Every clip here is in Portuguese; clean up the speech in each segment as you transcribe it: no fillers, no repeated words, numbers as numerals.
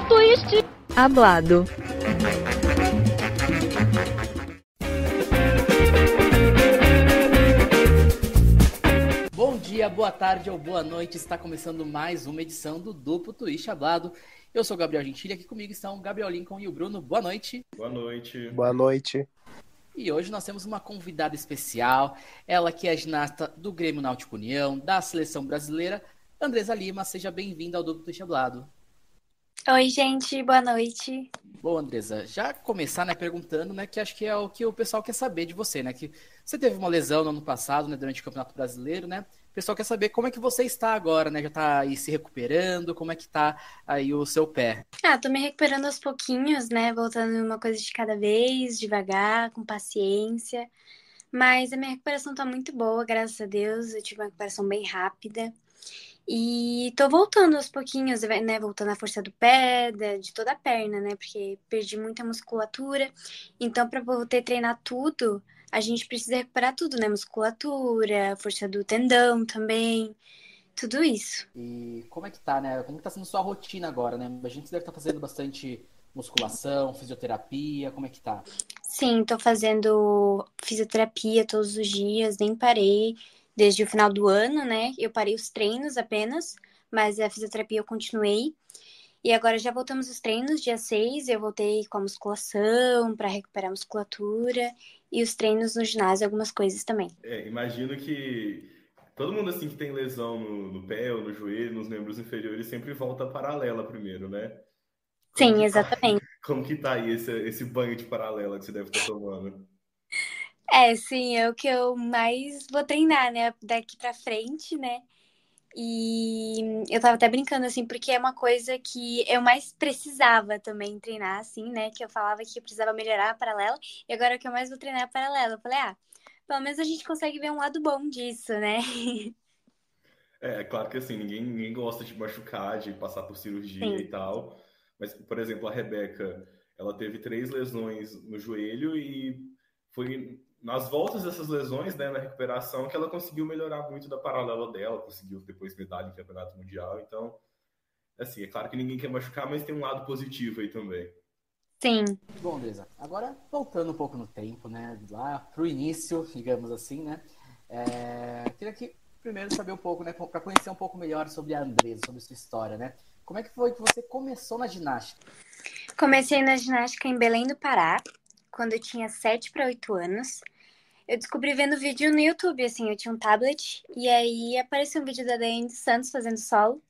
twist hablado. Bom dia, boa tarde ou boa noite. Está começando mais uma edição do Duplo Twist Hablado. Eu sou o Gabriel Gentili, aqui comigo estão o Gabriel Lincoln e o Bruno. Boa noite. Boa noite. Boa noite. E hoje nós temos uma convidada especial, ela que é ginasta do Grêmio Náutico União, da Seleção Brasileira, Andresa Lima. Seja bem-vinda ao Duplo Twist Hablado. Oi, gente, boa noite. Bom, Andresa, já começar, perguntando, que acho que é o que o pessoal quer saber de você, que você teve uma lesão no ano passado, durante o Campeonato Brasileiro, O pessoal quer saber como é que você está agora, Já está aí se recuperando, como é que tá aí o seu pé? Tô me recuperando aos pouquinhos, voltando uma coisa de cada vez, devagar, com paciência. Mas a minha recuperação tá muito boa, graças a Deus. Eu tive uma recuperação bem rápida. E tô voltando aos pouquinhos, voltando a força do pé, de toda a perna, Porque perdi muita musculatura. Então, pra poder treinar tudo, a gente precisa recuperar tudo, Musculatura, força do tendão também, tudo isso. E como é que tá, Como que tá sendo sua rotina agora, A gente deve estar fazendo bastante musculação, fisioterapia, como é que tá? Sim, tô fazendo fisioterapia todos os dias, nem parei. Desde o final do ano, Eu parei os treinos apenas, mas a fisioterapia eu continuei. E agora já voltamos os treinos, dia 6, eu voltei com a musculação para recuperar a musculatura e os treinos no ginásio, algumas coisas também. Imagino que todo mundo assim que tem lesão no pé ou no joelho, nos membros inferiores, sempre volta paralela primeiro, Sim, exatamente. Como que tá aí esse banho de paralela que você deve estar tomando? Sim, é o que eu mais vou treinar, daqui pra frente, E eu tava até brincando, assim, porque é uma coisa que eu mais precisava também treinar, assim, Que eu falava que eu precisava melhorar a paralela, e agora o que eu mais vou treinar é a paralela. Eu falei, pelo menos a gente consegue ver um lado bom disso, É claro que assim, ninguém gosta de machucar, de passar por cirurgia Sim. e tal. Mas, por exemplo, a Rebeca, ela teve 3 lesões no joelho e foi nas voltas dessas lesões, na recuperação, que ela conseguiu melhorar muito da paralela dela, conseguiu depois medalha em campeonato mundial. Então, assim, é claro que ninguém quer machucar, mas tem um lado positivo aí também. Sim. Bom, Andresa, agora voltando um pouco no tempo, lá pro início, digamos assim, queria que primeiro saber um pouco, para conhecer um pouco melhor sobre a Andresa, sobre sua história, Como é que foi que você começou na ginástica? Comecei na ginástica em Belém do Pará, quando eu tinha 7 para 8 anos. Eu descobri vendo vídeo no YouTube, assim, eu tinha um tablet, e aí apareceu um vídeo da Daiane Santos fazendo solo.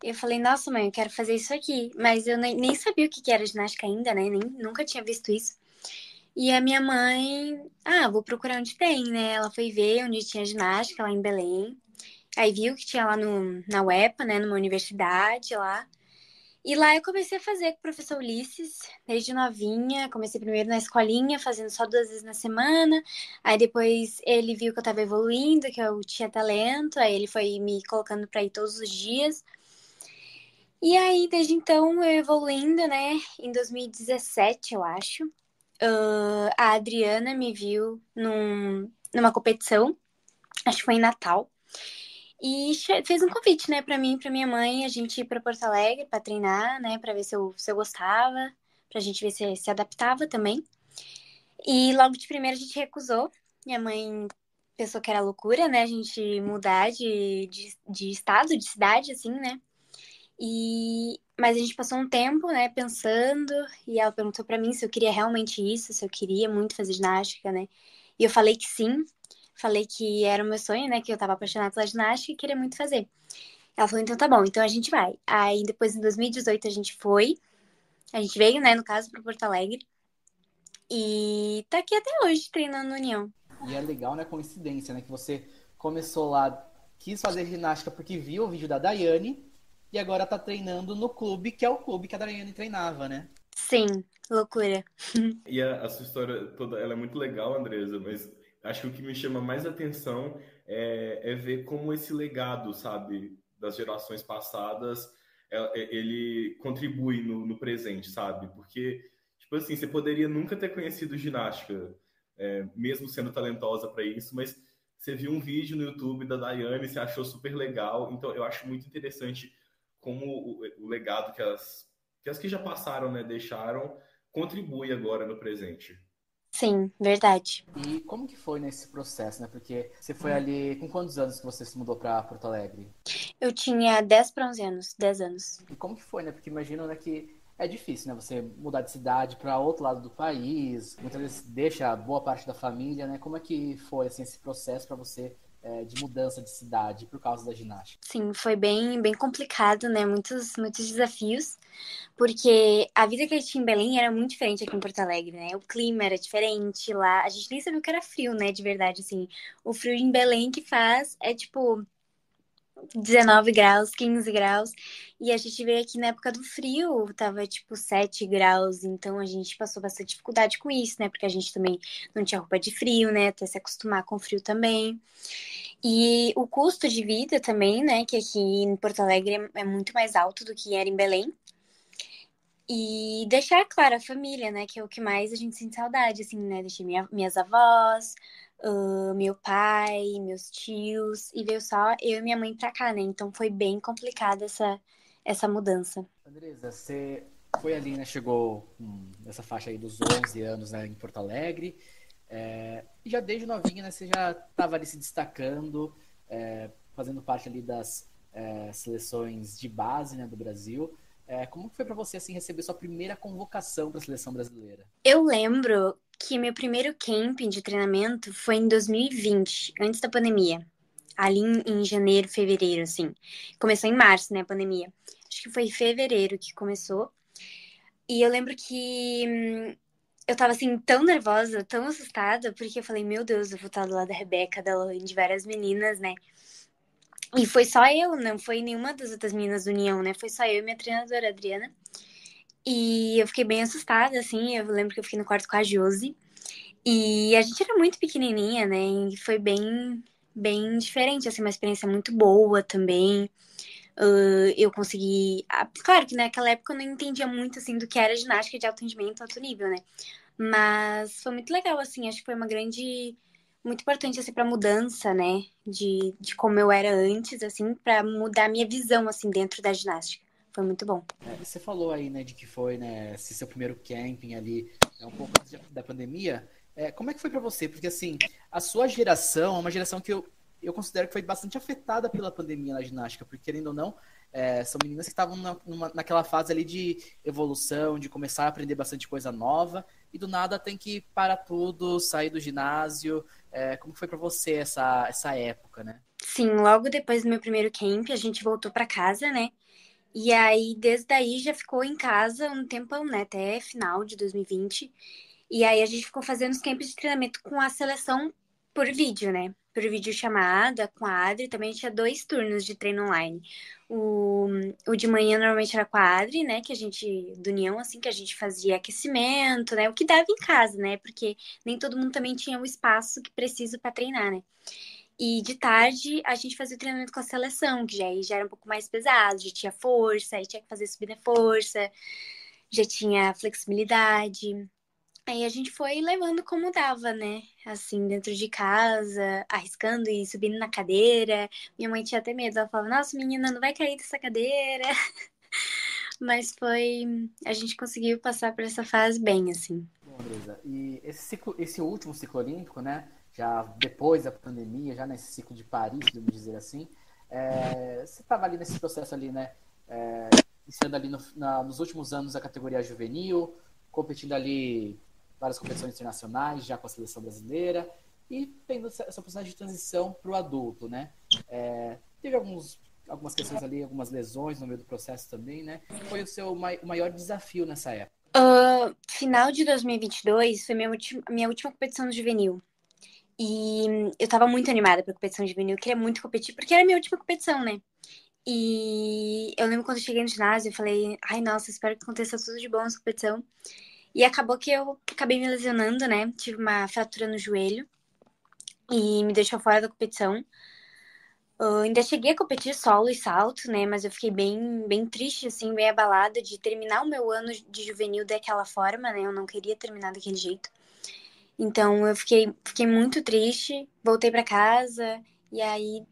Eu falei, nossa, mãe, eu quero fazer isso aqui. Mas eu nem sabia o que era ginástica ainda, nunca tinha visto isso. E a minha mãe, vou procurar onde tem, Ela foi ver onde tinha ginástica lá em Belém. Aí viu que tinha lá na UEPA, numa universidade lá. E lá eu comecei a fazer com o professor Ulisses, desde novinha. Comecei primeiro na escolinha, fazendo só 2 vezes na semana. Aí depois ele viu que eu tava evoluindo, que eu tinha talento. Aí ele foi me colocando pra ir todos os dias. E aí, desde então, eu evoluindo, Em 2017, eu acho, a Adriana me viu numa competição, acho que foi em Natal, e fez um convite, pra mim e pra minha mãe, a gente ir pra Porto Alegre pra treinar, pra ver se eu gostava, pra gente ver se adaptava também. E logo de primeira a gente recusou. Minha mãe pensou que era loucura, a gente mudar de estado, de cidade, assim, Mas a gente passou um tempo, pensando, e ela perguntou pra mim se eu queria realmente isso, se eu queria muito fazer ginástica, E eu falei que sim, falei que era o meu sonho, que eu tava apaixonada pela ginástica e queria muito fazer. Ela falou, então tá bom, então a gente vai. Aí depois, em 2018, a gente veio, no caso, pra Porto Alegre, e tá aqui até hoje, treinando no União. E é legal, coincidência, que você começou lá, quis fazer ginástica porque viu o vídeo da Daiane, e agora tá treinando no clube, que é o clube que a Daiane treinava, Sim, loucura. E a sua história toda, ela é muito legal, Andresa, mas acho que o que me chama mais atenção é ver como esse legado, sabe, das gerações passadas, ele contribui no presente, sabe? Porque, tipo assim, você poderia nunca ter conhecido ginástica, mesmo sendo talentosa para isso, mas você viu um vídeo no YouTube da Daiane, você achou super legal, então eu acho muito interessante como o legado que as que as que já passaram, né, deixaram, contribui agora no presente. Sim, verdade. E como que foi nesse processo, né? Porque você foi ali, com quantos anos que você se mudou para Porto Alegre? Eu tinha 10 para 11 anos, 10 anos. E como que foi, né? Porque imagino, né, que é difícil, né? Você mudar de cidade para outro lado do país, muitas vezes deixa boa parte da família, né? Como é que foi, assim, esse processo para você de mudança de cidade por causa da ginástica? Sim, foi bem complicado, né? Muitos desafios, porque a vida que a gente tinha em Belém era muito diferente aqui em Porto Alegre, né? O clima era diferente lá, a gente nem sabia o que era frio, né? De verdade, assim. O frio em Belém que faz é tipo 19 graus, 15 graus. E a gente veio aqui na época do frio, tava tipo 7 graus. Então a gente passou bastante dificuldade com isso, né? Porque a gente também não tinha roupa de frio, né? Até se acostumar com o frio também. E o custo de vida também, né? Que aqui em Porto Alegre é muito mais alto do que era em Belém. E deixar, claro, a família, né? Que é o que mais a gente sente saudade, assim, né? Deixei minhas avós, meu pai, meus tios, e veio só eu e minha mãe pra cá, né? Então foi bem complicada essa mudança. Andresa, você foi ali, né? Chegou nessa faixa aí dos 11 anos, né, em Porto Alegre. E já desde novinha, né? Você já estava ali se destacando, fazendo parte ali das seleções de base, né, do Brasil. Como foi para você assim receber sua primeira convocação para a seleção brasileira? Eu lembro que meu primeiro camping de treinamento foi em 2020, antes da pandemia. Ali em janeiro, fevereiro, assim. Começou em março, né, a pandemia. Acho que foi em fevereiro que começou. E eu lembro que eu tava, assim, tão nervosa, tão assustada, porque eu falei, meu Deus, eu vou estar do lado da Rebeca, da Lohane, de várias meninas, né? E foi só eu, não foi nenhuma das outras meninas do União, né? Foi só eu e minha treinadora, Adriana. E eu fiquei bem assustada, assim. Eu lembro que eu fiquei no quarto com a Josi. E a gente era muito pequenininha, né? E foi bem diferente, assim, uma experiência muito boa também. Eu consegui. Claro que naquela época eu não entendia muito, assim, do que era ginástica de alto rendimento, alto nível, né? Mas foi muito legal, assim. Acho que foi uma grande. Muito importante, assim, pra mudança, né? De como eu era antes, assim, pra mudar a minha visão, assim, dentro da ginástica. Foi muito bom. Você falou aí, né, de que foi, né, esse seu primeiro camping ali, um pouco antes da pandemia. Como é que foi para você? Porque, assim, a sua geração é uma geração que eu considero que foi bastante afetada pela pandemia na ginástica, porque, querendo ou não, são meninas que estavam naquela fase ali de evolução, de começar a aprender bastante coisa nova, e do nada tem que parar tudo, sair do ginásio. Como foi para você essa época, né? Sim, logo depois do meu primeiro camp, a gente voltou pra casa, né? E aí, desde aí, já ficou em casa um tempão, né? Até final de 2020. E aí, a gente ficou fazendo os camps de treinamento com a seleção por vídeo, né? Por vídeo chamada com a Adri. Também a gente tinha 2 turnos de treino online. O de manhã normalmente era com a Adri, né? Que a gente, do União, assim, que a gente fazia aquecimento, né? O que dava em casa, né? Porque nem todo mundo também tinha o espaço que precisa para treinar, né? E de tarde a gente fazia o treinamento com a seleção, que já era um pouco mais pesado, já tinha força, aí tinha que fazer subir na força, já tinha flexibilidade. Aí a gente foi levando como dava, né? Assim, dentro de casa, arriscando e subindo na cadeira. Minha mãe tinha até medo, ela falava, nossa, menina, não vai cair dessa cadeira. Mas foi. A gente conseguiu passar por essa fase bem, assim. Bom, Andresa, e esse último ciclo olímpico, né? Já depois da pandemia, já nesse ciclo de Paris, podemos dizer assim, você estava ali nesse processo ali, né? Iniciando ali nos últimos anos a categoria juvenil, competindo ali várias competições internacionais, já com a seleção brasileira, e tendo essa possibilidade de transição para o adulto, né? Teve algumas questões ali, algumas lesões no meio do processo também, né? Foi o seu maior desafio nessa época? Final de 2022 foi minha última competição no juvenil. E eu tava muito animada pra competição juvenil, eu queria muito competir, porque era a minha última competição, né? E eu lembro quando eu cheguei no ginásio, eu falei, ai, nossa, espero que aconteça tudo de bom nessa competição. E acabou que eu acabei me lesionando, né? Tive uma fratura no joelho e me deixou fora da competição. Ainda cheguei a competir solo e salto, né? Mas eu fiquei bem triste, assim, bem abalada de terminar o meu ano de juvenil daquela forma, né? Eu não queria terminar daquele jeito. Então eu fiquei muito triste, voltei pra casa e aí,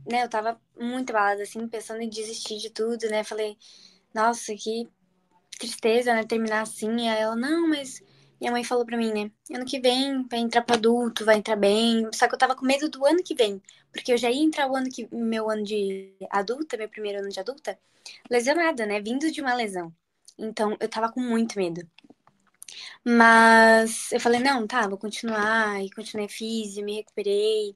né, eu tava muito abalada, assim, pensando em desistir de tudo, né? Falei, nossa, tristeza, né, terminar assim. E aí ela, não, mas minha mãe falou pra mim, né, ano que vem vai entrar pro adulto, vai entrar bem. Só que eu tava com medo do ano que vem, porque eu já ia entrar meu ano de adulta, meu primeiro ano de adulta, lesionada, né, vindo de uma lesão. Então eu tava com muito medo. Mas eu falei, não, tá, vou continuar. E continuei físio, me recuperei.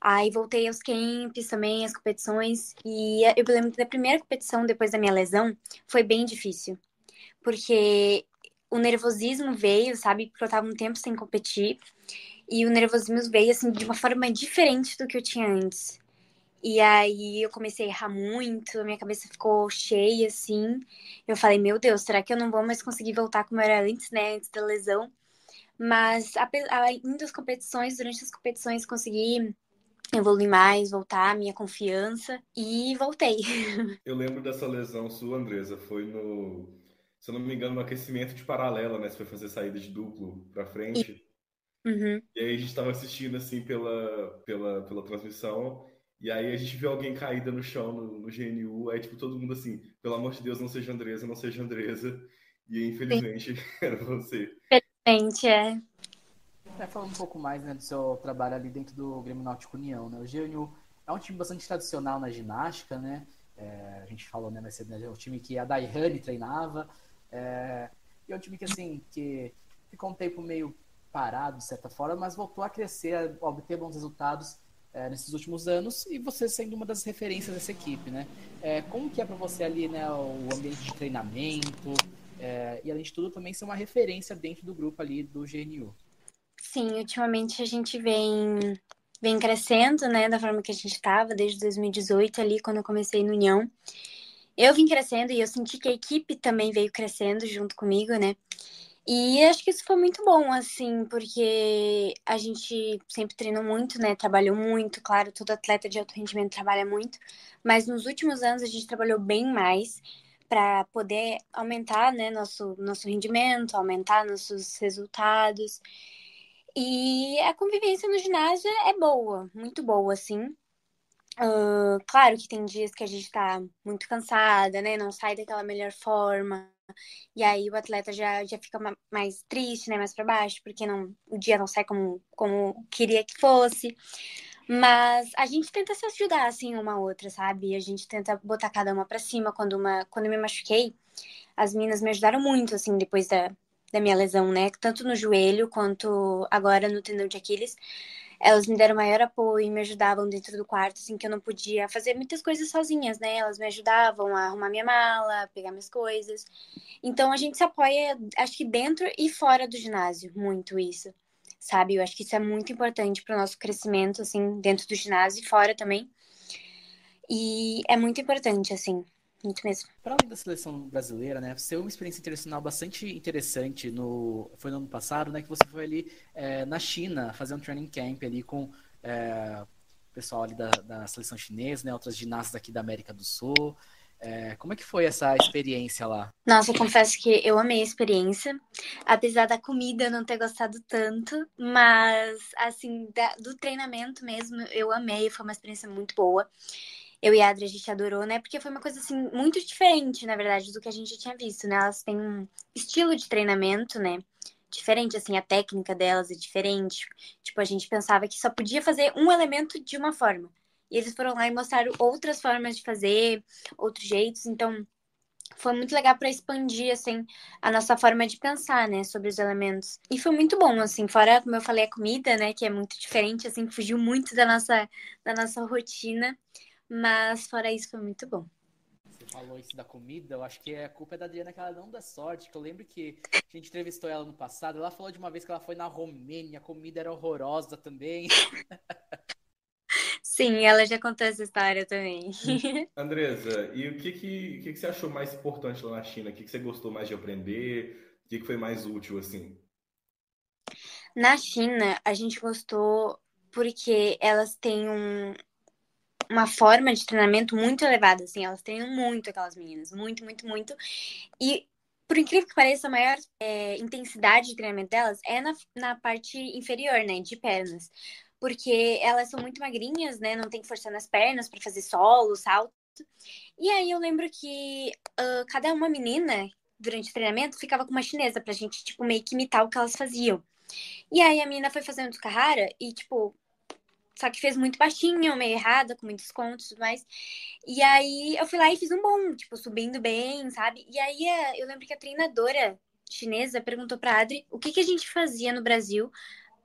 Aí voltei aos camps também, às competições. E eu lembro que da primeira competição, depois da minha lesão, foi bem difícil. Porque o nervosismo veio, sabe? Porque eu tava um tempo sem competir. E o nervosismo veio, assim, de uma forma diferente do que eu tinha antes. E aí eu comecei a errar muito, a minha cabeça ficou cheia, assim. Eu falei, meu Deus, será que eu não vou mais conseguir voltar como eu era antes, né? Antes da lesão. Mas indo às competições, durante as competições, consegui evoluir mais, voltar a minha confiança e voltei. Eu lembro dessa lesão sua, Andresa, foi no, se eu não me engano, no aquecimento de paralela, né? Você foi fazer saída de duplo pra E, frente. uhum. E aí a gente tava assistindo assim pela transmissão. E aí a gente viu alguém caída no chão no GNU. Aí, tipo, todo mundo assim, pelo amor de Deus, não seja Andresa, não seja Andresa. E aí, Sim, infelizmente era você. felizmente, é. Falando um pouco mais, né, do seu trabalho ali dentro do Grêmio Náutico União, né? O GNU é um time bastante tradicional na ginástica, né? A gente falou, né, mais cedo, né, é um time que a Daiane treinava. E é um time que, assim, que ficou um tempo meio parado, de certa forma, mas voltou a crescer, a obter bons resultados nesses últimos anos, e você sendo uma das referências dessa equipe, né? Como que é para você ali, né, o ambiente de treinamento, e além de tudo também ser uma referência dentro do grupo ali do GNU? Sim, ultimamente a gente vem crescendo, né, da forma que a gente estava desde 2018 ali, quando eu comecei no União. Eu vim crescendo e eu senti que a equipe também veio crescendo junto comigo, né? E acho que isso foi muito bom, assim, porque a gente sempre treinou muito, né? Trabalhou muito, claro, todo atleta de alto rendimento trabalha muito, mas nos últimos anos a gente trabalhou bem mais para poder aumentar, né, nosso rendimento, aumentar nossos resultados. E a convivência no ginásio é boa, muito boa, assim. Claro que tem dias que a gente tá muito cansada, né? Não sai daquela melhor forma. E aí o atleta já fica mais triste, né? Mais pra baixo, porque o dia não sai como queria que fosse. Mas a gente tenta se ajudar, assim, uma a outra, sabe? A gente tenta botar cada uma pra cima. Quando eu me machuquei, as meninas me ajudaram muito, assim, depois da minha lesão, né? Tanto no joelho quanto agora no tendão de Aquiles. Elas me deram maior apoio, me ajudavam dentro do quarto, assim, que eu não podia fazer muitas coisas sozinhas, né? Elas me ajudavam a arrumar minha mala, pegar minhas coisas. Então a gente se apoia, acho que dentro e fora do ginásio, muito isso, sabe? Eu acho que isso é muito importante para o nosso crescimento, assim, dentro do ginásio e fora também. E é muito importante, assim, muito mesmo. Para além da seleção brasileira, né, você teve uma experiência internacional bastante interessante foi no ano passado, né, que você foi ali na China fazer um training camp ali com o pessoal ali da seleção chinesa, né, outras ginastas aqui da América do Sul. Como é que foi essa experiência lá? Nossa, eu confesso que eu amei a experiência, apesar da comida eu não ter gostado tanto, mas, assim, do treinamento mesmo, eu amei, foi uma experiência muito boa. Eu e a Adri, a gente adorou, né? Porque foi uma coisa, assim, muito diferente, na verdade, do que a gente tinha visto, né? Elas têm um estilo de treinamento, né? Diferente, assim, a técnica delas é diferente. Tipo, a gente pensava que só podia fazer um elemento de uma forma. E eles foram lá e mostraram outras formas de fazer, outros jeitos. Então, foi muito legal para expandir, assim, a nossa forma de pensar, né, sobre os elementos. E foi muito bom, assim, fora, como eu falei, a comida, né, que é muito diferente, assim, fugiu muito da nossa rotina. Mas fora isso, foi muito bom. Você falou isso da comida, eu acho que a culpa é da Adriana que ela não dá sorte, que eu lembro que a gente entrevistou ela no passado, ela falou de uma vez que ela foi na Romênia, a comida era horrorosa também. Sim, ela já contou essa história também. Andresa, e o que você achou mais importante lá na China? O que você gostou mais de aprender? O que foi mais útil, assim? Na China, a gente gostou porque elas têm uma forma de treinamento muito elevada, assim, elas treinam muito aquelas meninas, muito, muito, muito. E, por incrível que pareça, a maior intensidade de treinamento delas é na parte inferior, né, de pernas. Porque elas são muito magrinhas, né, não tem que forçar nas pernas para fazer solo, salto. E aí eu lembro que cada uma menina durante o treinamento, ficava com uma chinesa pra gente, tipo, meio que imitar o que elas faziam. E aí a menina foi fazendo Carrara e, tipo, só que fez muito baixinho, meio errada, com muitos contos e tudo mais. E aí eu fui lá e fiz um bom, tipo, subindo bem, sabe? E aí eu lembro que a treinadora chinesa perguntou pra Adri o que que a gente fazia no Brasil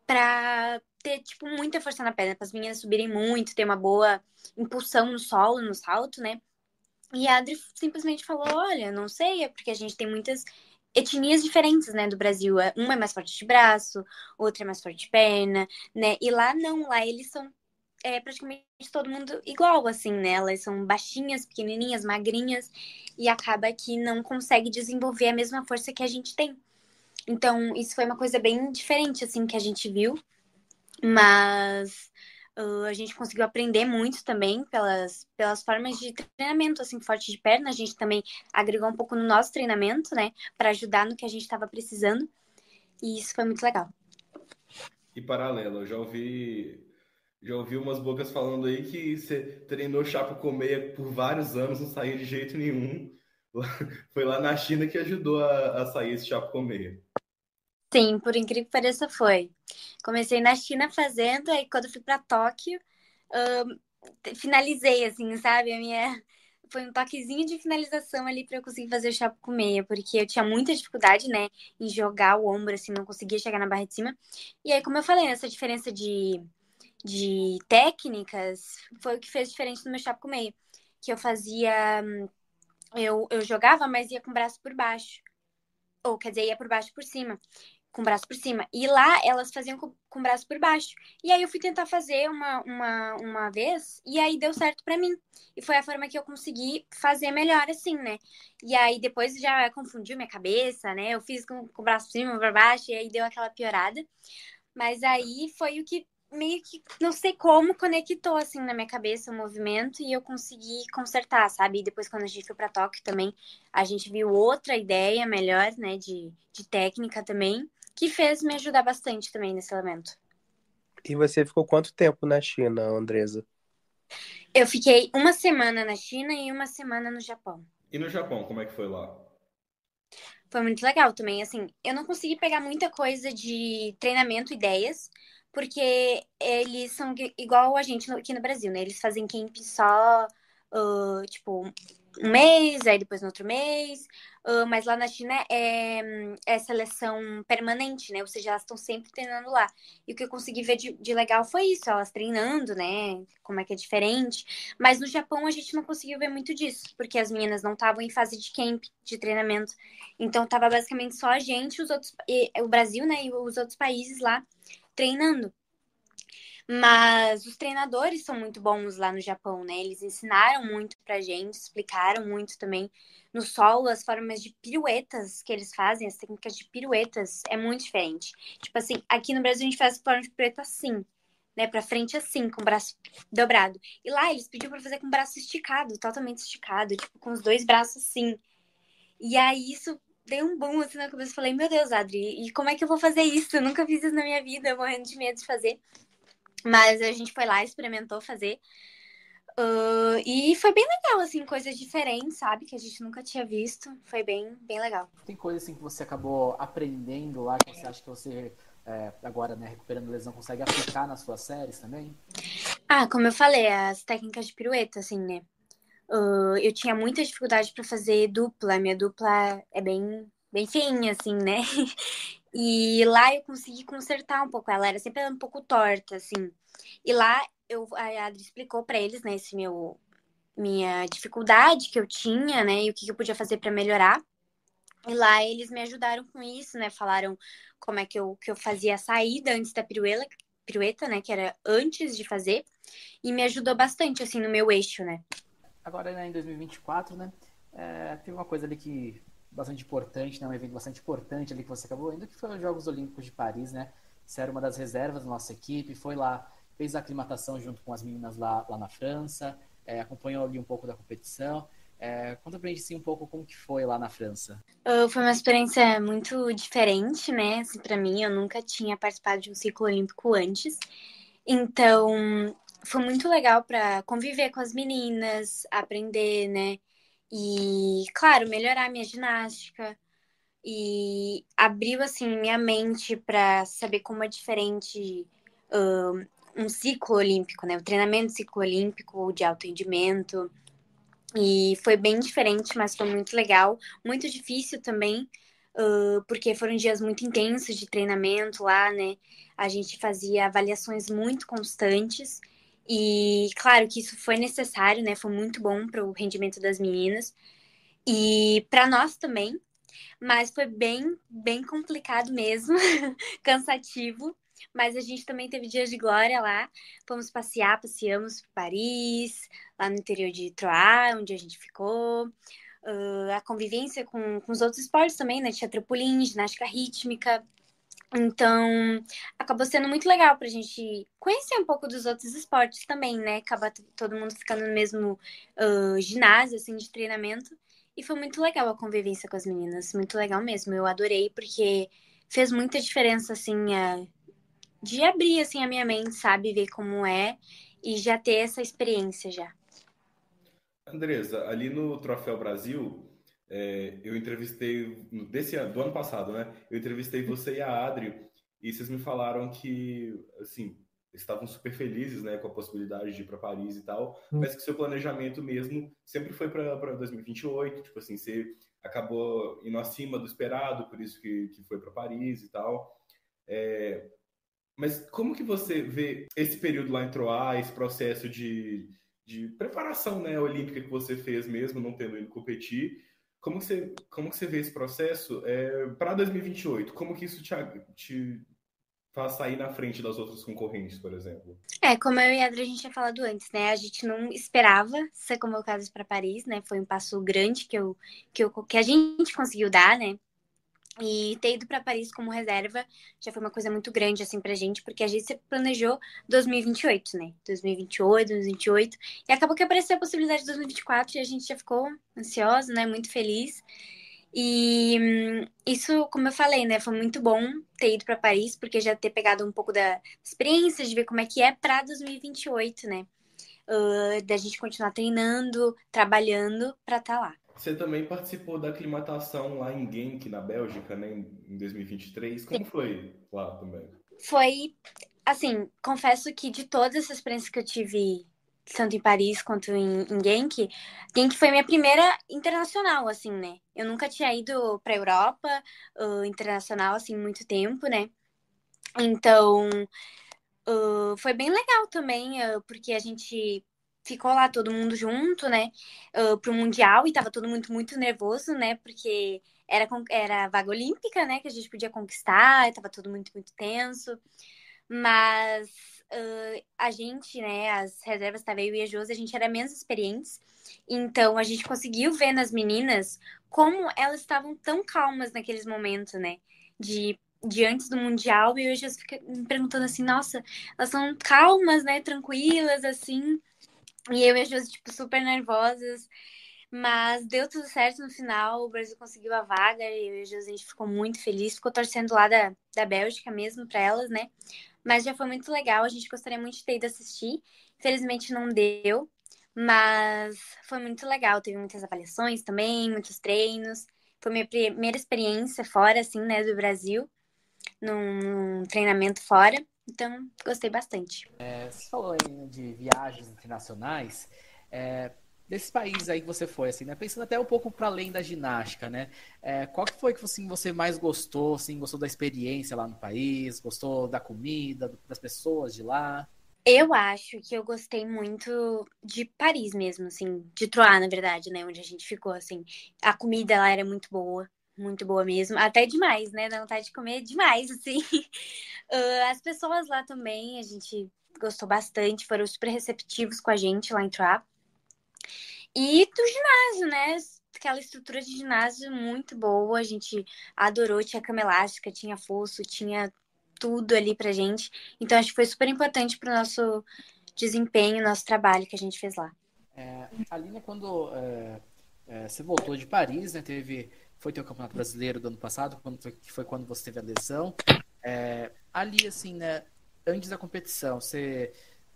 pra ter, tipo, muita força na perna, para as meninas subirem muito, ter uma boa impulsão no solo, no salto, né? E a Adri simplesmente falou: olha, não sei, é porque a gente tem muitas etnias diferentes, né, do Brasil. Uma é mais forte de braço, outra é mais forte de perna, né? E lá não, lá eles são praticamente todo mundo igual, assim, né? Elas são baixinhas, pequenininhas, magrinhas, e acaba que não consegue desenvolver a mesma força que a gente tem. Então, isso foi uma coisa bem diferente, assim, que a gente viu. Mas a gente conseguiu aprender muito também pelas formas de treinamento, assim, forte de perna. A gente também agregou um pouco no nosso treinamento, né? Para ajudar no que a gente estava precisando. E isso foi muito legal. E paralelo, eu já ouvi umas bocas falando aí que você treinou chapa com meia por vários anos, não saía de jeito nenhum. Foi lá na China que ajudou a sair esse chapa com meia. Sim, por incrível que pareça, foi. Comecei na China fazendo, aí quando fui para Tóquio, finalizei, assim, sabe? A minha. Foi um toquezinho de finalização ali para eu conseguir fazer o chapo com meia, porque eu tinha muita dificuldade, né, em jogar o ombro, assim, não conseguia chegar na barra de cima. E aí, como eu falei, essa diferença de técnicas foi o que fez diferente no meu chapo com meia. Que eu fazia. Eu jogava, mas ia com o braço por baixo. Ou, quer dizer, ia por baixo e por cima com o braço por cima. E lá elas faziam com o braço por baixo. E aí eu fui tentar fazer uma vez e aí deu certo pra mim. E foi a forma que eu consegui fazer melhor, assim, né? E aí depois já confundiu minha cabeça, né? Eu fiz com o braço por cima, por baixo, e aí deu aquela piorada. Mas aí foi o que meio que, não sei como, conectou, assim, na minha cabeça o movimento e eu consegui consertar, sabe? E depois, quando a gente foi pra Tóquio também, a gente viu outra ideia melhor, né, de técnica também, que fez me ajudar bastante também nesse elemento. E você ficou quanto tempo na China, Andresa? Eu fiquei uma semana na China e uma semana no Japão. E no Japão, como é que foi lá? Foi muito legal também, assim, eu não consegui pegar muita coisa de treinamento, ideias, porque eles são igual a gente aqui no Brasil, né? Eles fazem camp só, tipo, um mês, aí depois no outro mês, mas lá na China é seleção permanente, né? Ou seja, elas estão sempre treinando lá. E o que eu consegui ver de legal foi isso, elas treinando, né? Como é que é diferente. Mas no Japão a gente não conseguiu ver muito disso, porque as meninas não estavam em fase de camp, de treinamento. Então tava basicamente só a gente, o Brasil, né, e os outros países lá treinando. Mas os treinadores são muito bons lá no Japão, né? Eles ensinaram muito pra gente, explicaram muito também no solo as formas de piruetas que eles fazem, as técnicas de piruetas é muito diferente. Tipo assim, aqui no Brasil a gente faz forma de pirueta assim, né, pra frente assim, com o braço dobrado. E lá eles pediam pra fazer com o braço esticado, totalmente esticado, tipo com os dois braços assim. E aí isso deu um boom assim na cabeça. Eu falei, meu Deus, Adri, e como é que eu vou fazer isso? Eu nunca fiz isso na minha vida, morrendo de medo de fazer. Mas a gente foi lá, experimentou fazer. E foi bem legal, assim, coisas diferentes, sabe? Que a gente nunca tinha visto. Foi bem, bem legal. Tem coisa assim que você acabou aprendendo lá, que você acha que você, agora, né, recuperando lesão, consegue aplicar nas suas séries também? Como eu falei, as técnicas de pirueta, assim, né? Eu tinha muita dificuldade para fazer dupla. Minha dupla é bem, bem feinha, assim, né? E lá eu consegui consertar um pouco. Ela era sempre um pouco torta, assim. E lá a Adri explicou para eles, né, minha dificuldade que eu tinha, né, e o que eu podia fazer para melhorar. E lá eles me ajudaram com isso, né? Falaram como é que eu fazia a saída antes da pirueta, né? Que era antes de fazer. E me ajudou bastante, assim, no meu eixo, né? Agora, né, em 2024, né, teve uma coisa ali que bastante importante, né, um evento bastante importante ali que você acabou indo, que foi os Jogos Olímpicos de Paris, né? Você era uma das reservas da nossa equipe, foi lá, fez a aclimatação junto com as meninas lá na França, acompanhou ali um pouco da competição. Conta pra gente assim, um pouco como que foi lá na França. Foi uma experiência muito diferente, né? Assim, para mim, eu nunca tinha participado de um ciclo olímpico antes. Então, foi muito legal para conviver com as meninas, aprender, né? E, claro, melhorar minha ginástica. e abriu assim minha mente para saber como é diferente um ciclo olímpico, né? O treinamento do ciclo olímpico de alto rendimento. E foi bem diferente, mas foi muito legal. Muito difícil também, porque foram dias muito intensos de treinamento lá, né? A gente fazia avaliações muito constantes. E claro que isso foi necessário, né? Foi muito bom para o rendimento das meninas. E para nós também, mas foi bem complicado mesmo, cansativo. Mas a gente também teve dias de glória lá. Fomos passear, passeamos por Paris, lá no interior de Troyes, onde a gente ficou. A convivência com os outros esportes também, né? Tinha trampolim, ginástica rítmica. Então, acabou sendo muito legal pra gente conhecer um pouco dos outros esportes também, né? Acaba todo mundo ficando no mesmo ginásio, assim, de treinamento. E foi muito legal a convivência com as meninas, muito legal mesmo. Eu adorei, porque fez muita diferença, assim, de abrir, assim, a minha mente, sabe? Ver como é e já ter essa experiência já. Andresa, ali no Troféu Brasil, eu entrevistei, do ano passado, né? Eu entrevistei você e a Adri, e vocês me falaram que, assim, estavam super felizes, né, com a possibilidade de ir para Paris e tal, mas que seu planejamento mesmo sempre foi para 2028, tipo assim, você acabou indo acima do esperado, por isso que foi para Paris e tal. Mas como que você vê esse período lá em Troyes, esse processo de preparação, né, olímpica que você fez mesmo, não tendo ido competir? Como que você vê esse processo para 2028? Como que isso te faz sair na frente das outras concorrentes, por exemplo? Como eu e a Adri, a gente tinha falado antes, né? A gente não esperava ser convocados para Paris, né? Foi um passo grande que a gente conseguiu dar, né? E ter ido para Paris como reserva já foi uma coisa muito grande, assim, pra gente, porque a gente se planejou 2028, né? 2028, 2028. E acabou que apareceu a possibilidade de 2024 e a gente já ficou ansiosa, né? Muito feliz. E isso, como eu falei, né? Foi muito bom ter ido para Paris, porque já ter pegado um pouco da experiência de ver como é que é para 2028, né? Da gente continuar treinando, trabalhando para estar lá. Você também participou da aclimatação lá em Genk, na Bélgica, né, em 2023. Como foi lá também? Foi, assim, confesso que de todas essas experiências que eu tive, tanto em Paris quanto em Genk, Genk foi minha primeira internacional, assim, né? Eu nunca tinha ido pra Europa, internacional, assim, muito tempo, né? Então, foi bem legal também, porque a gente ficou lá todo mundo junto, né? Pro Mundial e tava todo mundo muito nervoso, né? Porque era vaga olímpica, né? Que a gente podia conquistar, e tava todo muito tenso. Mas a gente, né, as reservas estava eu e a Josi, a gente era menos experientes. Então a gente conseguiu ver nas meninas como elas estavam tão calmas naqueles momentos, né? De antes do Mundial, e eu já fiquei me perguntando assim, nossa, elas são calmas, né? Tranquilas, assim. E eu e a Josi, tipo, super nervosas. Mas deu tudo certo no final, o Brasil conseguiu a vaga e a gente ficou muito feliz, ficou torcendo lá da Bélgica mesmo para elas, né? Mas já foi muito legal, a gente gostaria muito de ter ido assistir. Infelizmente não deu, mas foi muito legal. Teve muitas avaliações também, muitos treinos. Foi minha primeira experiência fora, assim, né, do Brasil, num treinamento fora. Então, gostei bastante. Você falou aí de viagens internacionais, desses países aí que você foi, assim, né? Pensando até um pouco para além da ginástica, né? Qual que foi que assim, você mais gostou, assim, gostou da experiência lá no país, gostou da comida, das pessoas de lá? Eu acho que eu gostei muito de Paris mesmo, assim, de Troyes, na verdade, né, onde a gente ficou, assim. A comida lá era muito boa mesmo, até demais, né, dá vontade de comer demais, assim. As pessoas lá também, a gente gostou bastante, foram super receptivos com a gente lá em Troyes. E do ginásio, né, aquela estrutura de ginásio muito boa, a gente adorou, tinha cama elástica, tinha fosso, tinha tudo ali pra gente. Então, acho que foi super importante pro nosso desempenho, nosso trabalho que a gente fez lá. Aline, quando você voltou de Paris, né? Foi ter o Campeonato Brasileiro do ano passado, que foi quando você teve a lesão. Ali, assim, né? Antes da competição, você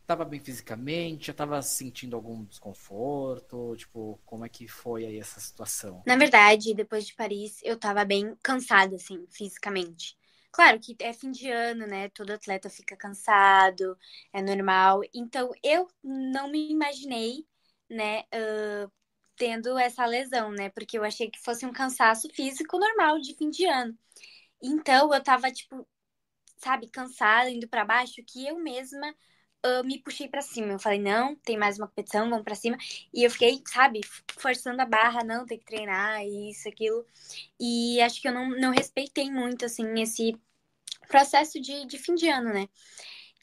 tava bem fisicamente? Já tava sentindo algum desconforto? Tipo, como é que foi aí essa situação? Na verdade, depois de Paris, eu tava bem cansada, assim, fisicamente. Claro que é fim de ano, né? Todo atleta fica cansado, é normal. Então, eu não me imaginei, né, tendo essa lesão, né? Porque eu achei que fosse um cansaço físico normal de fim de ano. Então, eu tava, tipo, sabe, cansada, indo pra baixo, que eu mesma me puxei pra cima. Eu falei, não, tem mais uma competição, vamos pra cima. E eu fiquei, sabe, forçando a barra, não, tem que treinar, isso, aquilo. E acho que eu não respeitei muito, assim, esse processo de fim de ano, né?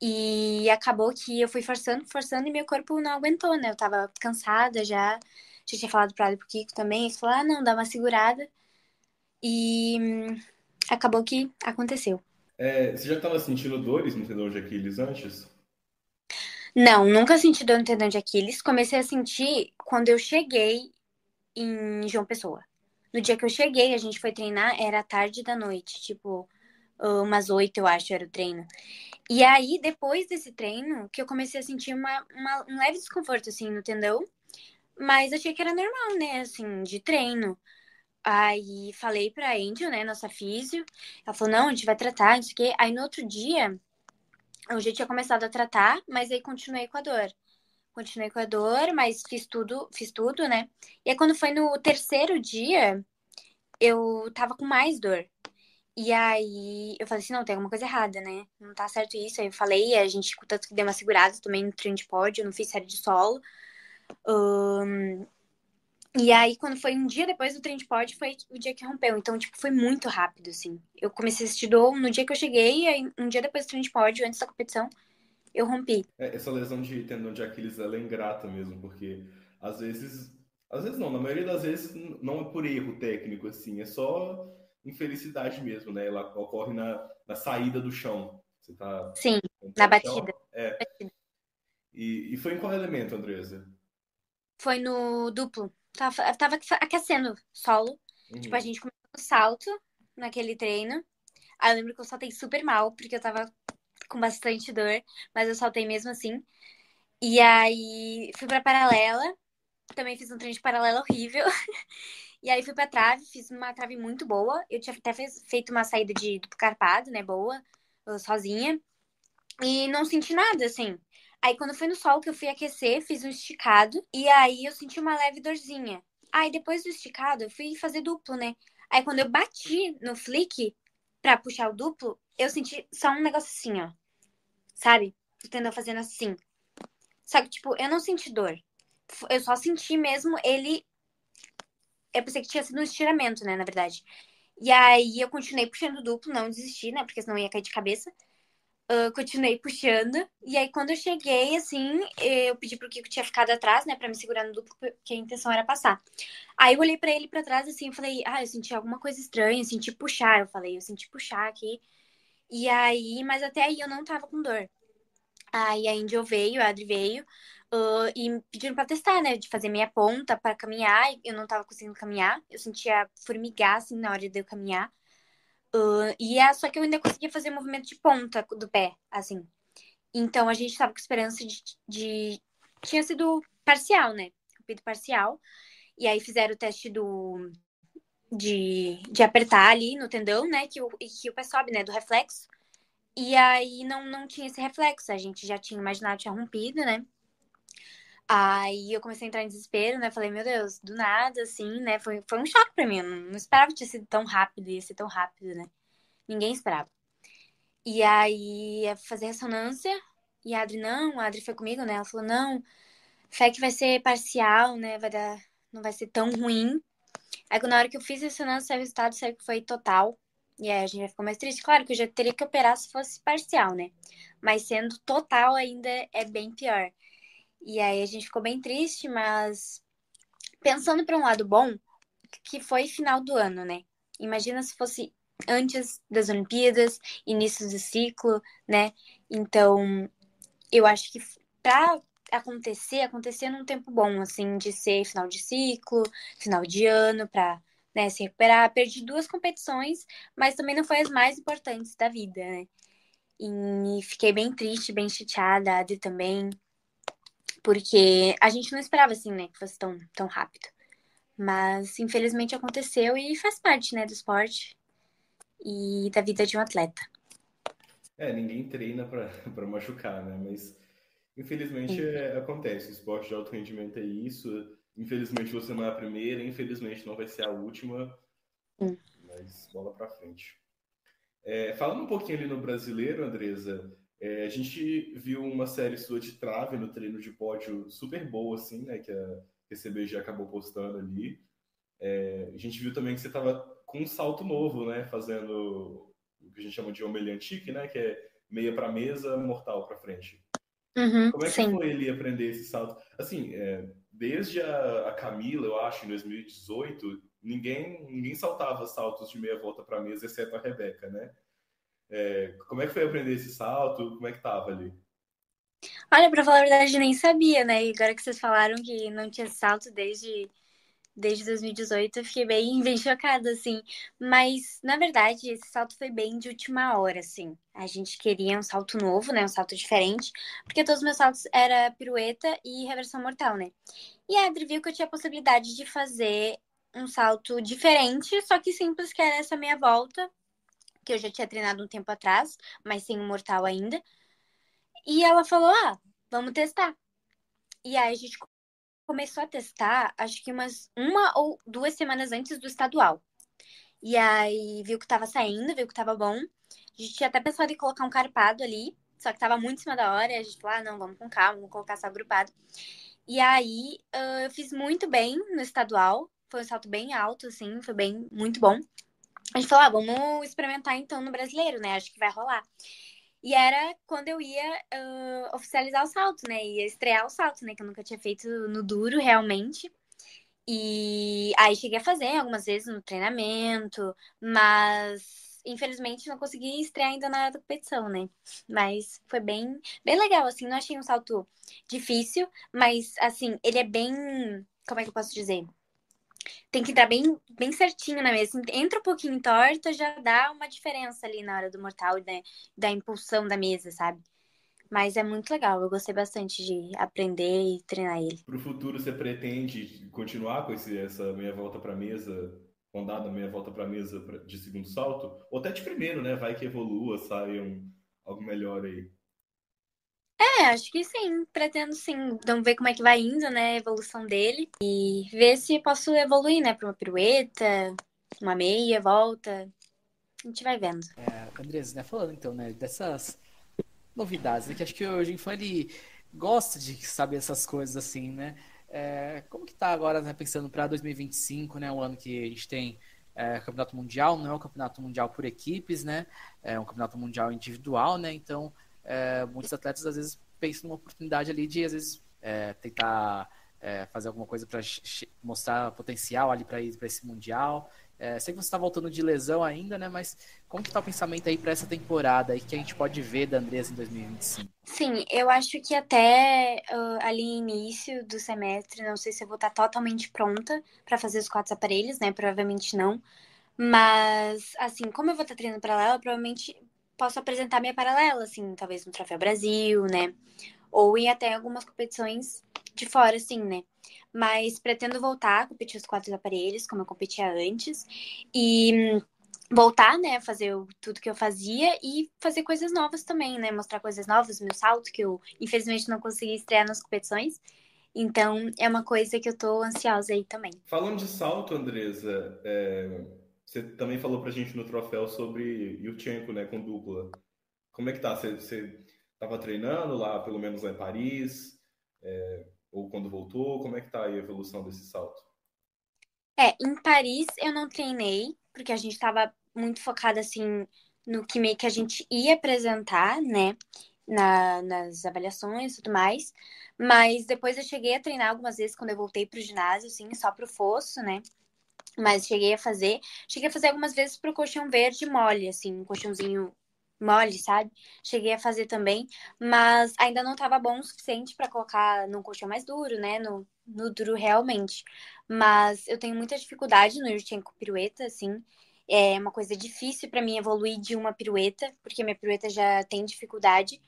E acabou que eu fui forçando, forçando e meu corpo não aguentou, né? Eu tava cansada já. Já tinha falado pra ele pro Kiko também. Ele falou, ah, não, dá uma segurada. E acabou que aconteceu. Você já estava sentindo dores no tendão de Aquiles antes? Não, nunca senti dor no tendão de Aquiles. Comecei a sentir quando eu cheguei em João Pessoa. No dia que eu cheguei, a gente foi treinar, era tarde da noite, tipo, umas 8, eu acho, era o treino. E aí, depois desse treino, que eu comecei a sentir um leve desconforto, assim, no tendão. Mas achei que era normal, né, assim, de treino. Aí falei pra Angel, né, nossa físio. Ela falou, não, a gente vai tratar, não sei o quê. Aí no outro dia, eu já tinha começado a tratar, mas aí continuei com a dor. Continuei com a dor, mas fiz tudo, né? E aí quando foi no terceiro dia, eu tava com mais dor. E aí eu falei assim, não, tem alguma coisa errada, né? Não tá certo isso. Aí eu falei, a gente, tanto que deu uma segurada também no treino de pódio, eu não fiz série de solo. E aí, quando foi um dia depois do treino de pódio, foi o dia que rompeu. Então, tipo, foi muito rápido, assim. Eu comecei a assistir dor no dia que eu cheguei, e aí um dia depois do treino de pódio, antes da competição, eu rompi. Essa lesão de tendão de Aquiles ela é ingrata mesmo, porque às vezes, às vezes não, na maioria das vezes não é por erro técnico, assim, é só infelicidade mesmo, né? Ela ocorre na saída do chão. Você tá Sim, com o pé na no chão? batida. E foi em qual elemento, Andresa? Foi no duplo. Tava aquecendo solo. Tipo, a Uhum. gente começou no salto naquele treino. Aí eu lembro que eu saltei super mal, porque eu tava com bastante dor, mas eu saltei mesmo assim. E aí fui pra paralela. Também fiz um treino de paralela horrível. E aí fui pra trave, fiz uma trave muito boa. Eu tinha até feito uma saída de duplo carpado, né? Boa, sozinha. E não senti nada, assim. Aí quando foi no sol que eu fui aquecer, fiz um esticado. E aí eu senti uma leve dorzinha. Aí depois do esticado, eu fui fazer duplo, né? Aí quando eu bati no flick pra puxar o duplo, eu senti só um negócio assim, ó. Sabe? Entendeu? Fazendo assim. Só que, tipo, eu não senti dor. Eu só senti mesmo ele. Eu pensei que tinha sido um estiramento, né? Na verdade. E aí eu continuei puxando duplo, não desisti, né? Porque senão eu ia cair de cabeça. Continuei puxando. E aí, quando eu cheguei, assim, eu pedi pro Kiko que tinha ficado atrás, né, pra me segurar no duplo, porque a intenção era passar. Aí eu olhei pra ele pra trás, assim, e falei, eu senti alguma coisa estranha, eu senti puxar. Eu senti puxar aqui. E aí, mas até aí eu não tava com dor. Aí a Angel veio, a Adri veio, e me pediram pra testar, né, de fazer meia ponta pra caminhar. E eu não tava conseguindo caminhar, eu sentia formigar, assim, na hora de eu caminhar. Só que eu ainda conseguia fazer movimento de ponta do pé, assim. Então a gente tava com esperança tinha sido parcial, né? Rompido parcial. E aí fizeram o teste de apertar ali no tendão, né? Que o pé sobe, né? Do reflexo. E aí não tinha esse reflexo. A gente já tinha imaginado, tinha rompido, né? Aí eu comecei a entrar em desespero, né? Falei, meu Deus, do nada, assim, né? Foi um choque pra mim. Eu não esperava que tinha sido tão rápido, ia ser tão rápido, né? Ninguém esperava. E aí ia fazer ressonância. E a Adri, não, a Adri foi comigo, né? Ela falou, não, fé que vai ser parcial, né? Não vai ser tão ruim. Aí na hora que eu fiz a ressonância, saiu o resultado, saiu que foi total. E aí a gente já ficou mais triste. Claro que eu já teria que operar se fosse parcial, né? Mas sendo total ainda é bem pior. E aí a gente ficou bem triste, mas pensando para um lado bom, que foi final do ano, né? Imagina se fosse antes das Olimpíadas, início do ciclo, né? Então, eu acho que pra acontecer num tempo bom, assim, de ser final de ciclo, final de ano, pra, né, se recuperar. Perdi duas competições, mas também não foi as mais importantes da vida, né? E fiquei bem triste, bem chateada, a Adri também, porque a gente não esperava assim, né, que fosse tão rápido. Mas infelizmente aconteceu e faz parte, né, do esporte e da vida de um atleta. Ninguém treina para para machucar, né? Mas infelizmente acontece. O esporte de alto rendimento é isso. Infelizmente você não é a primeira, infelizmente não vai ser a última, Sim. mas bola para frente. Falando um pouquinho ali no brasileiro, Andresa, a gente viu uma série sua de trave no treino de pódio super boa, assim, né? Que a PCBG acabou postando ali. A gente viu também que você estava com um salto novo, né? Fazendo o que a gente chama de omelhantique, né? Que é meia para mesa, mortal para frente. Como é que Sim. foi ele aprender esse salto? Assim, desde a Camila, eu acho, em 2018, ninguém saltava saltos de meia volta para mesa, exceto a Rebeca, né? Como é que foi aprender esse salto? Como é que tava ali? Olha, pra falar a verdade, eu nem sabia, né? E agora que vocês falaram que não tinha salto desde 2018, eu fiquei bem chocada, assim. Mas, na verdade, esse salto foi bem de última hora, assim. A gente queria um salto novo, né? Um salto diferente, porque todos os meus saltos era pirueta e reversão mortal, né? E a Adri viu que eu tinha a possibilidade de fazer um salto diferente, só que simples, que era essa meia volta, que eu já tinha treinado um tempo atrás, mas sem o mortal ainda. E ela falou: ah, vamos testar. E aí a gente começou a testar, acho que uma ou 2 semanas antes do estadual. E aí viu que tava saindo, viu que tava bom. A gente tinha até pensado em colocar um carpado ali, só que tava muito em cima da hora. E a gente falou: ah, não, vamos com calma, vamos colocar só agrupado. E aí eu fiz muito bem no estadual. Foi um salto bem alto, assim, foi bem, muito bom. A gente falou: ah, vamos experimentar então no brasileiro, né? Acho que vai rolar. E era quando eu ia oficializar o salto, né? Ia estrear o salto, né? Que eu nunca tinha feito no duro, realmente. E aí cheguei a fazer algumas vezes no treinamento, mas infelizmente não consegui estrear ainda na hora da competição, né? Mas foi bem legal, assim. Não achei um salto difícil, mas, assim, ele é bem. Como é que eu posso dizer? Tem que entrar bem certinho na mesa. Entra um pouquinho torta, já dá uma diferença ali na hora do mortal e da impulsão da mesa, sabe? Mas é muito legal. Eu gostei bastante de aprender e treinar ele. Para o futuro, você pretende continuar com essa meia volta para mesa, rondada meia volta para mesa de segundo salto? Ou até de primeiro, né? Vai que evolua, saia algo melhor aí. Acho que sim. Pretendo sim. Vamos ver como é que vai indo, né? A evolução dele. E ver se posso evoluir, né? Pra uma pirueta, uma meia, volta. A gente vai vendo. Andresa, né, falando então, né, dessas novidades, né, que acho que hoje o Infã, ele gosta de saber essas coisas assim, né? Como que tá agora, né, pensando para 2025, né, um ano que a gente tem campeonato mundial, não é um campeonato mundial por equipes, né? É um campeonato mundial individual, né? Então, muitos atletas às vezes pensam numa oportunidade ali de às vezes tentar fazer alguma coisa para mostrar potencial ali para ir para esse mundial. Sei que você está voltando de lesão ainda, né? Mas como que tá o pensamento aí para essa temporada aí que a gente pode ver da Andressa em 2025? Sim, eu acho que até ali início do semestre, não sei se eu vou estar totalmente pronta para fazer os 4 aparelhos, né? Provavelmente não. Mas, assim, como eu vou estar treinando paralela, provavelmente posso apresentar minha paralela, assim, talvez no Troféu Brasil, né? Ou ir até algumas competições de fora, assim, né? Mas pretendo voltar a competir os 4 aparelhos, como eu competia antes. E voltar, né, a fazer tudo que eu fazia e fazer coisas novas também, né? Mostrar coisas novas, meu salto, que eu infelizmente não consegui estrear nas competições. Então, é uma coisa que eu tô ansiosa aí também. Falando de salto, Andresa, você também falou pra gente no troféu sobre Yurchenko, né, com dupla. Como é que tá? Você estava treinando lá, pelo menos lá em Paris, ou quando voltou? Como é que tá aí a evolução desse salto? Em Paris eu não treinei, porque a gente tava muito focada, assim, no que meio que a gente ia apresentar, né, nas avaliações e tudo mais. Mas depois eu cheguei a treinar algumas vezes quando eu voltei pro ginásio, assim, só pro fosso, né? Mas cheguei a fazer algumas vezes pro colchão verde mole, assim, um colchãozinho mole, sabe? Cheguei a fazer também, mas ainda não tava bom o suficiente pra colocar num colchão mais duro, né? No duro realmente. Mas eu tenho muita dificuldade no Yurchenko pirueta, assim. É uma coisa difícil pra mim evoluir de uma pirueta, porque minha pirueta já tem dificuldade.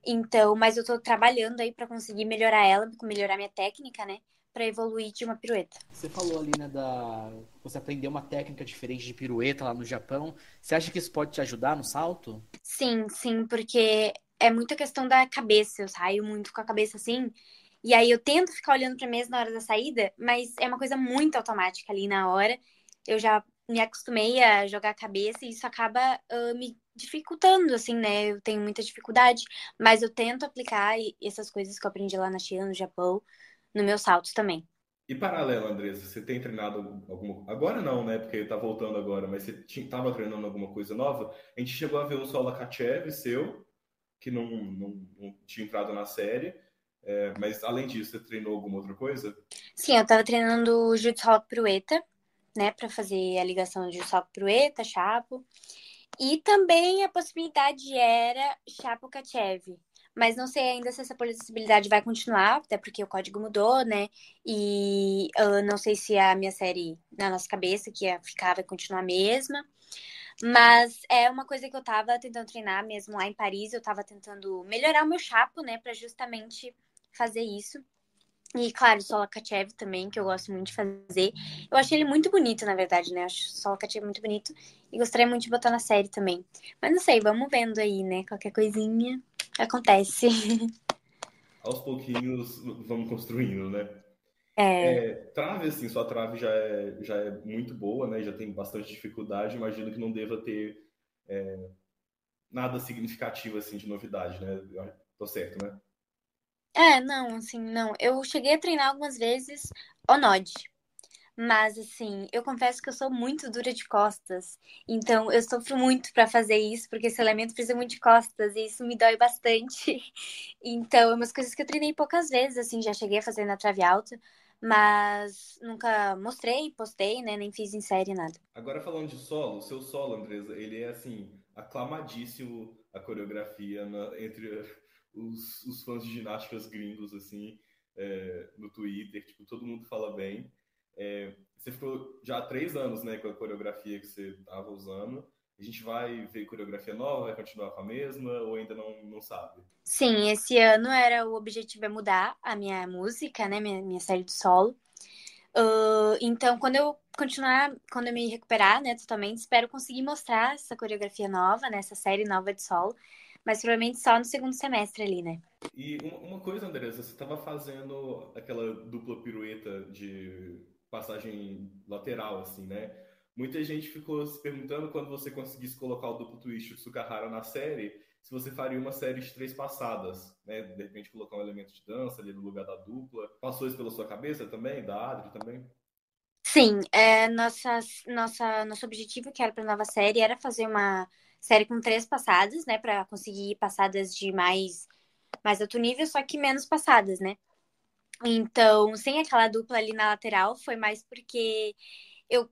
Então, mas eu tô trabalhando aí pra conseguir melhorar ela, melhorar minha técnica, né? Pra evoluir de uma pirueta. Você falou ali, né, da você aprendeu uma técnica diferente de pirueta lá no Japão. Você acha que isso pode te ajudar no salto? Sim, sim, porque é muita questão da cabeça. Eu saio muito com a cabeça assim. E aí eu tento ficar olhando pra mesa na hora da saída, mas é uma coisa muito automática ali na hora. Eu já me acostumei a jogar a cabeça e isso acaba me dificultando, assim, né? Eu tenho muita dificuldade, mas eu tento aplicar essas coisas que eu aprendi lá na China, no Japão, no meus saltos também. E paralelo, Andressa, você tem treinado alguma... Agora não, né? Porque tá voltando agora, mas você tava treinando alguma coisa nova? A gente chegou a ver o Sol Lakachev seu, que não tinha entrado na série. Mas além disso, você treinou alguma outra coisa? Sim, eu tava treinando Jiu-Jitsu Rock Pirueta, né? Pra fazer a ligação de Jiu-Jitsu Rock Pirueta, Chapo. E também a possibilidade era Chapo Kachev. Mas não sei ainda se essa possibilidade vai continuar, até porque o código mudou, né? E não sei se a minha série na nossa cabeça que ia ficar vai continuar a mesma. Mas é uma coisa que eu tava tentando treinar mesmo lá em Paris. Eu tava tentando melhorar o meu chapo, né? Pra justamente fazer isso. E, claro, o Solakachev também, que eu gosto muito de fazer. Eu achei ele muito bonito, na verdade, né? Eu acho o Solakachev muito bonito. E gostaria muito de botar na série também. Mas não sei, vamos vendo aí, né? Qualquer coisinha acontece. Aos pouquinhos, vamos construindo, né? É, Trave, assim, sua trave já é muito boa, né? Já tem bastante dificuldade. Imagino que não deva ter nada significativo, assim, de novidade, né? Eu tô certo, né? não, assim, não. Eu cheguei a treinar algumas vezes o Nod. Mas, assim, eu confesso que eu sou muito dura de costas. Então, eu sofro muito pra fazer isso, porque esse elemento precisa muito de costas e isso me dói bastante. Então, é umas coisas que eu treinei poucas vezes, assim, já cheguei a fazer na trave alta, mas nunca mostrei, postei, né? Nem fiz em série, nada. Agora falando de solo, o seu solo, Andresa, ele é, assim, aclamadíssimo a coreografia entre os fãs de ginásticas gringos, assim, no Twitter. Tipo, todo mundo fala bem. Você ficou já há 3 anos, né, com a coreografia que você estava usando. A gente vai ver coreografia nova, vai continuar com a mesma, ou ainda não sabe? Sim, esse ano era o objetivo é mudar a minha música, né? Minha série de solo. Então, quando eu continuar, quando eu me recuperar, né, totalmente, espero conseguir mostrar essa coreografia nova, né, essa série nova de solo, mas provavelmente só no segundo semestre ali, né? E uma coisa, Andressa, você estava fazendo aquela dupla pirueta de passagem lateral, assim, né? Muita gente ficou se perguntando quando você conseguisse colocar o duplo twist do Sukahara na série, se você faria uma série de 3 passadas, né? De repente colocar um elemento de dança ali no lugar da dupla. Passou isso pela sua cabeça também? Da Adri também? Sim, nosso objetivo que era para nova série era fazer uma série com 3 passadas, né, para conseguir passadas de mais alto nível, só que menos passadas, né? Então, sem aquela dupla ali na lateral, foi mais porque eu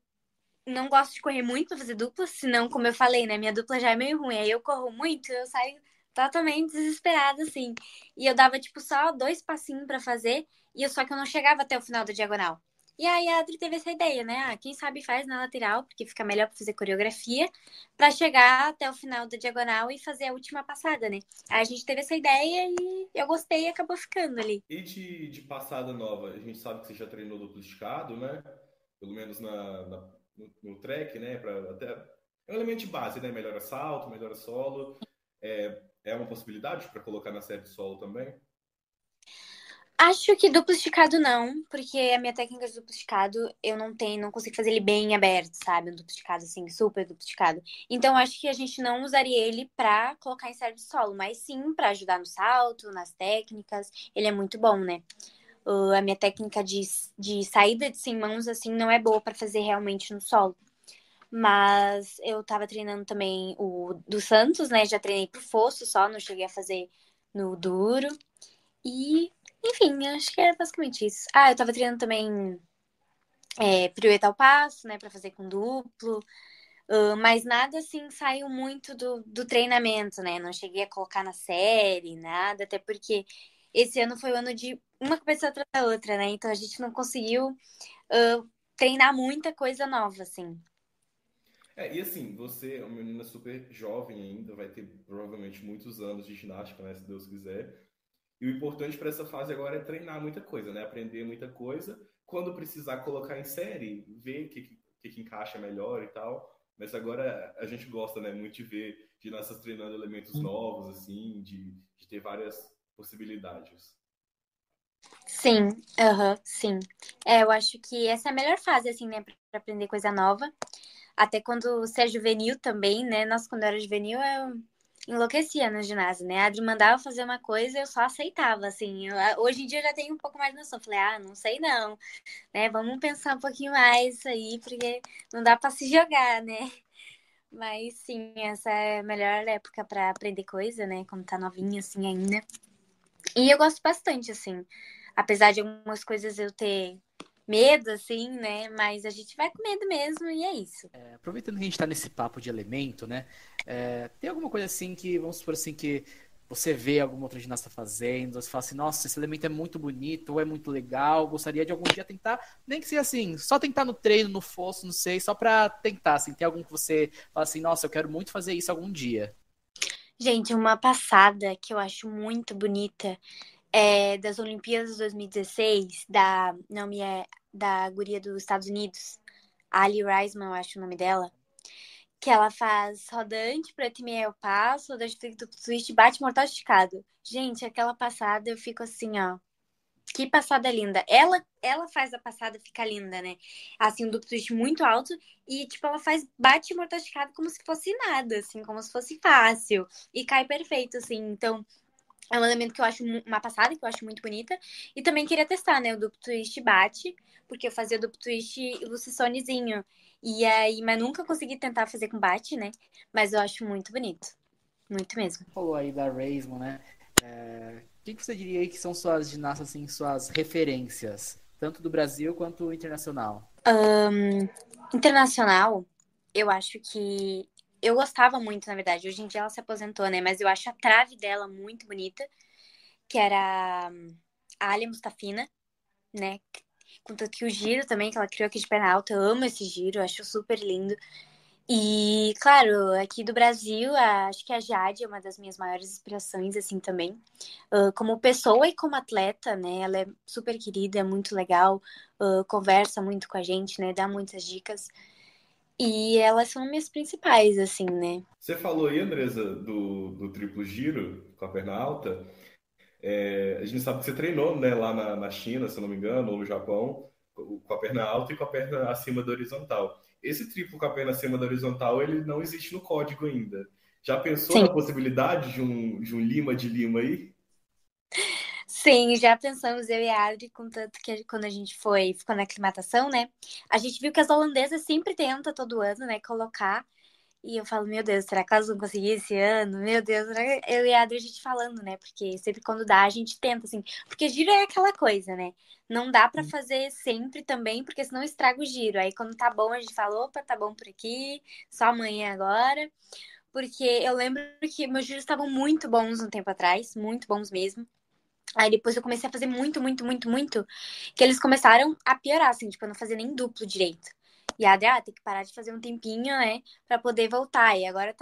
não gosto de correr muito pra fazer dupla, senão, como eu falei, né, minha dupla já é meio ruim. Aí eu corro muito, eu saio totalmente desesperada, assim. E eu dava, tipo, só 2 passinhos pra fazer, só que eu não chegava até o final da diagonal. E aí a Adri teve essa ideia, né? Ah, quem sabe faz na lateral, porque fica melhor pra fazer coreografia, pra chegar até o final da diagonal e fazer a última passada, né? Aí a gente teve essa ideia e eu gostei e acabou ficando ali. E de passada nova, a gente sabe que você já treinou duplo esticado, né? Pelo menos no track, né? Até, é um elemento de base, né? Melhora salto, melhora solo. É uma possibilidade para colocar na série de solo também? Acho que duplo esticado não, porque a minha técnica de duplo esticado eu não consigo fazer ele bem aberto, sabe? Um duplo esticado assim, super duplo esticado. Então acho que a gente não usaria ele pra colocar em série de solo, mas sim pra ajudar no salto, nas técnicas. Ele é muito bom, né? A minha técnica de saída de 100 mãos assim não é boa pra fazer realmente no solo. Mas eu tava treinando também o do Santos, né? Já treinei pro fosso só, não cheguei a fazer no duro. E, enfim, acho que é basicamente isso. Ah, eu tava treinando também pirueta ao passo, né, pra fazer com duplo. Mas nada assim saiu muito do treinamento, né? Não cheguei a colocar na série, nada, até porque esse ano foi o ano de uma competição atrás da outra, né? Então a gente não conseguiu treinar muita coisa nova, assim. E assim, você é uma menina super jovem ainda, vai ter provavelmente muitos anos de ginástica, né, se Deus quiser. E o importante para essa fase agora é treinar muita coisa, né? Aprender muita coisa. Quando precisar colocar em série, ver o que encaixa melhor e tal. Mas agora a gente gosta, né, muito de ver ginastas treinando elementos novos, assim, de ter várias possibilidades. Sim, sim. Eu acho que essa é a melhor fase, assim, né, pra aprender coisa nova. Até quando você é juvenil também, né? Nossa, quando eu era juvenil, eu enlouquecia no ginásio, né? A Adri mandava fazer uma coisa, eu só aceitava, assim. Hoje em dia eu já tenho um pouco mais de noção. Falei, não sei não, né? Vamos pensar um pouquinho mais isso aí, porque não dá pra se jogar, né? Mas sim, essa é a melhor época pra aprender coisa, né? Quando tá novinha, assim, ainda. E eu gosto bastante, assim. Apesar de algumas coisas eu ter medo, assim, né? Mas a gente vai com medo mesmo e é isso. Aproveitando que a gente tá nesse papo de elemento, né? Tem alguma coisa assim que, vamos supor assim, que você vê alguma outra ginasta fazendo, você fala assim, nossa, esse elemento é muito bonito, ou é muito legal, gostaria de algum dia tentar, nem que seja assim, só tentar no treino, no fosso, não sei, só pra tentar, assim, tem algum que você fala assim, nossa, eu quero muito fazer isso algum dia. Gente, uma passada que eu acho muito bonita é das Olimpíadas 2016, da guria dos Estados Unidos, a Ali Raisman, eu acho o nome dela, que ela faz rodante, preto e meio eu passo, rodante flick duplo twist, bate mortal esticado. Gente, aquela passada eu fico assim, ó, que passada linda. Ela faz a passada ficar linda, né? Assim, um duplo twist muito alto e, tipo, ela faz bate mortal esticado como se fosse nada, assim, como se fosse fácil. E cai perfeito, assim. Então, é um elemento que eu acho, uma passada que eu acho muito bonita. E também queria testar, né? O duplo twist bate, porque eu fazia o duplo twist e o Lucisonezinho. E aí, mas nunca consegui tentar fazer com bate, né? Mas eu acho muito bonito. Muito mesmo. Falou aí da Raisman, né? Quem que você diria aí que são suas ginastas, assim, suas referências, tanto do Brasil quanto internacional? Internacional, eu acho que. Eu gostava muito, na verdade. Hoje em dia ela se aposentou, né? Mas eu acho a trave dela muito bonita, que era a Alia Mustafina, né? Contanto que o giro também, que ela criou aqui de perna alta, eu amo esse giro, eu acho super lindo. E, claro, aqui do Brasil, acho que a Jade é uma das minhas maiores inspirações, assim, também. Como pessoa e como atleta, né? Ela é super querida, é muito legal, conversa muito com a gente, né? Dá muitas dicas. E elas são minhas principais, assim, né? Você falou aí, Andresa, do triplo giro com a perna alta. A gente sabe que você treinou, né, lá na China, se eu não me engano, ou no Japão, com a perna alta e com a perna acima da horizontal. Esse triplo com a perna acima da horizontal, ele não existe no código ainda. Já pensou Sim. na possibilidade de um Lima de Lima aí? Sim, já pensamos, eu e a Adri, contanto que quando a gente ficou na aclimatação, né? A gente viu que as holandesas sempre tentam todo ano, né, colocar. E eu falo, meu Deus, será que elas vão conseguir esse ano? Meu Deus, eu e a Adri a gente falando, né? Porque sempre quando dá, a gente tenta, assim. Porque giro é aquela coisa, né? Não dá pra fazer sempre também, porque senão estraga o giro. Aí quando tá bom, a gente fala, opa, tá bom por aqui, só amanhã agora. Porque eu lembro que meus giros estavam muito bons um tempo atrás, muito bons mesmo. Aí depois eu comecei a fazer muito, muito, muito, muito, que eles começaram a piorar, assim, tipo, eu não fazia nem duplo direito. E a Adri, tem que parar de fazer um tempinho, né, pra poder voltar. E agora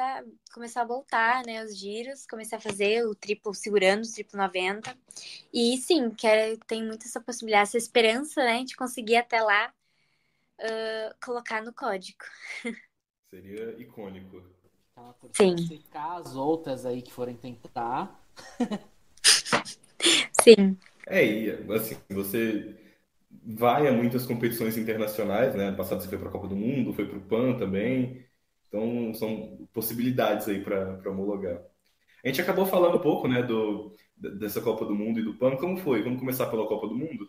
começou a voltar, né, os giros, comecei a fazer o triplo segurando, o triplo 90. E sim, tem muito essa possibilidade, essa esperança, né, de conseguir até lá colocar no código. Seria icônico. Tá torcendo Sim, pra secar as outras aí que forem tentar. sim. E assim, você vai a muitas competições internacionais, né? Ano passado você foi para a Copa do Mundo, foi para o PAN também. Então, são possibilidades aí para homologar. A gente acabou falando um pouco, né, dessa Copa do Mundo e do PAN. Como foi? Vamos começar pela Copa do Mundo?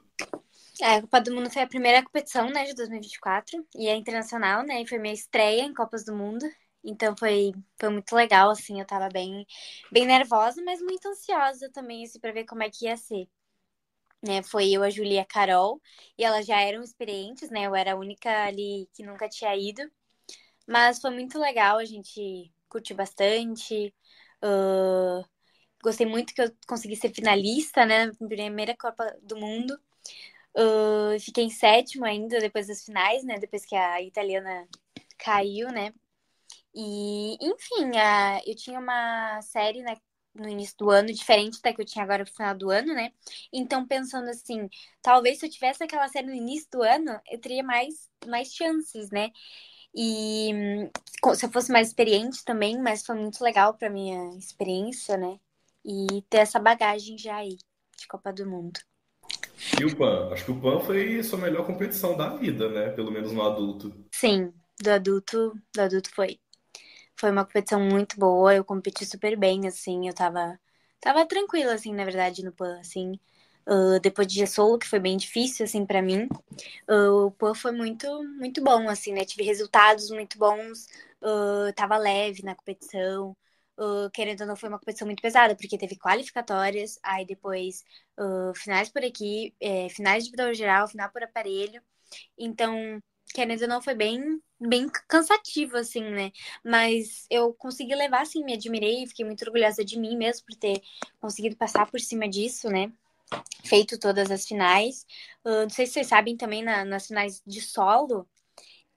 A Copa do Mundo foi a primeira competição, né, de 2024, e é internacional, né, e foi minha estreia em Copas do Mundo, então foi muito legal, assim, eu tava bem nervosa, mas muito ansiosa também, assim, pra ver como é que ia ser, né, foi eu, a Julia e a Carol, e elas já eram experientes, né, eu era a única ali que nunca tinha ido, mas foi muito legal, a gente curtiu bastante, uh, gostei muito que eu consegui ser finalista, né, na primeira Copa do Mundo. Fiquei em sétimo ainda depois das finais, né? Depois que a italiana caiu, né? E, enfim, eu tinha uma série, né, no início do ano, diferente da que eu tinha agora no final do ano, né? Então, pensando assim, talvez se eu tivesse aquela série no início do ano, eu teria mais chances, né? E se eu fosse mais experiente também, mas foi muito legal pra minha experiência, né? E ter essa bagagem já aí de Copa do Mundo. E o PAN? Acho que o PAN foi sua melhor competição da vida, né? Pelo menos no adulto. Sim, do adulto foi. Foi uma competição muito boa, eu competi super bem, assim, eu tava tranquila, assim, na verdade, no PAN, assim. Depois de solo, que foi bem difícil, assim, pra mim, o PAN foi muito, muito bom, assim, né? Tive resultados muito bons, tava leve na competição. Querendo ou não, foi uma competição muito pesada, porque teve qualificatórias, aí depois finais por aqui, finais de individual geral, final por aparelho. Então, querendo ou não, foi bem cansativo, assim, né? Mas eu consegui levar, assim, me admirei, fiquei muito orgulhosa de mim mesmo por ter conseguido passar por cima disso, né? Feito todas as finais. Não sei se vocês sabem também, nas finais de solo,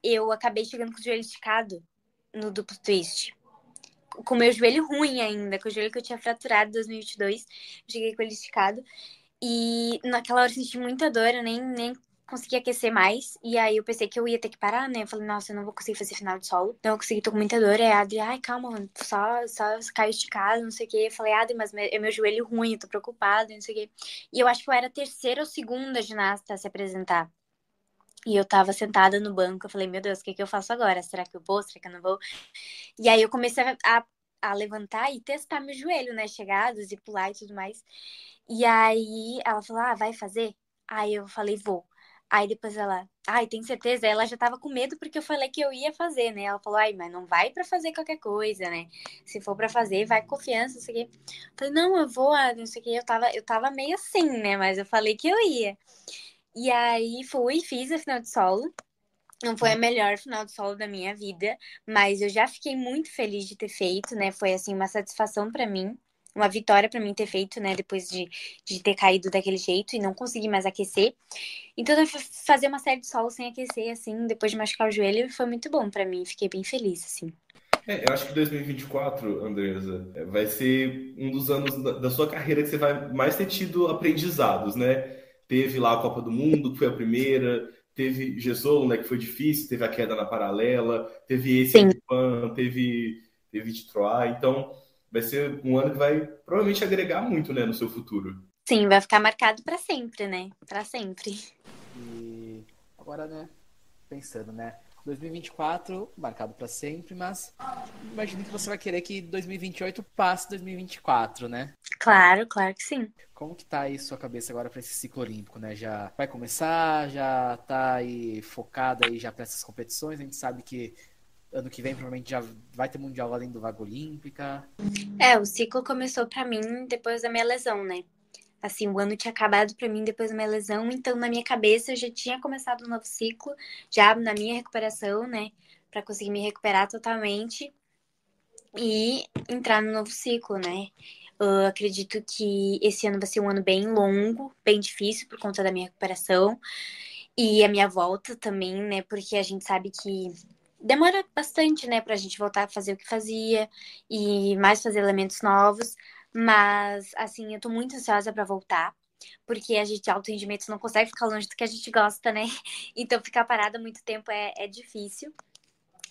eu acabei chegando com o joelho esticado no duplo twist. Com o meu joelho ruim ainda, com o joelho que eu tinha fraturado em 2022, eu cheguei com ele esticado. E naquela hora eu senti muita dor, eu nem consegui aquecer mais. E aí eu pensei que eu ia ter que parar, né? Eu falei, nossa, eu não vou conseguir fazer final de solo. Não, eu consegui, tô com muita dor. Aí a Adri, ai, calma, mano, só caiu esticado, não sei o quê. Eu falei, Adri, mas é meu joelho ruim, eu tô preocupada, não sei o quê. E eu acho que eu era a terceira ou segunda ginasta a se apresentar. E eu tava sentada no banco, eu falei, meu Deus, o que eu faço agora? Será que eu vou? Será que eu não vou? E aí eu comecei a levantar e testar meu joelho, né? Chegados e pular e tudo mais. E aí ela falou, vai fazer? Aí eu falei, vou. Aí depois ela, tem certeza? Ela já tava com medo porque eu falei que eu ia fazer, né? Ela falou, mas não vai pra fazer qualquer coisa, né? Se for pra fazer, vai com confiança, não sei o quê. Eu falei, não, eu vou, não sei o quê. Eu tava meio assim, né? Mas eu falei que eu ia. E aí fui, fiz a final de solo. Não foi a melhor final de solo da minha vida, mas eu já fiquei muito feliz de ter feito, né? Foi, assim, uma satisfação pra mim, uma vitória pra mim ter feito, né? Depois de ter caído daquele jeito e não conseguir mais aquecer. Então, fazer uma série de solo sem aquecer, assim, depois de machucar o joelho, foi muito bom pra mim. Fiquei bem feliz, assim. Eu acho que 2024, Andresa, vai ser um dos anos da sua carreira que você vai mais ter tido aprendizados, né? Teve lá a Copa do Mundo, que foi a primeira, teve Gesol, né, que foi difícil, teve a queda na paralela, teve esse Sim, Pan, teve Detroit, então vai ser um ano que vai provavelmente agregar muito, né, no seu futuro. sim, vai ficar marcado pra sempre, né? Pra sempre. E agora, né, pensando, né, 2024 marcado para sempre, mas imagino que você vai querer que 2028 passe 2024, né? Claro, claro que sim. Como que tá aí sua cabeça agora para esse ciclo olímpico, né? Já vai começar, já tá aí focada aí já para essas competições. A gente sabe que ano que vem provavelmente já vai ter mundial além do vaga olímpica. O ciclo começou pra mim depois da minha lesão, né? Assim, o ano tinha acabado pra mim depois da minha lesão, então na minha cabeça eu já tinha começado um novo ciclo, já na minha recuperação, né? Pra conseguir me recuperar totalmente e entrar no novo ciclo, né? Eu acredito que esse ano vai ser um ano bem longo, bem difícil por conta da minha recuperação e a minha volta também, né? Porque a gente sabe que demora bastante, né, pra gente voltar a fazer o que fazia e mais fazer elementos novos. Mas, assim, eu tô muito ansiosa pra voltar, porque a gente, alto rendimento, não consegue ficar longe do que a gente gosta, né? Então, ficar parada muito tempo é difícil.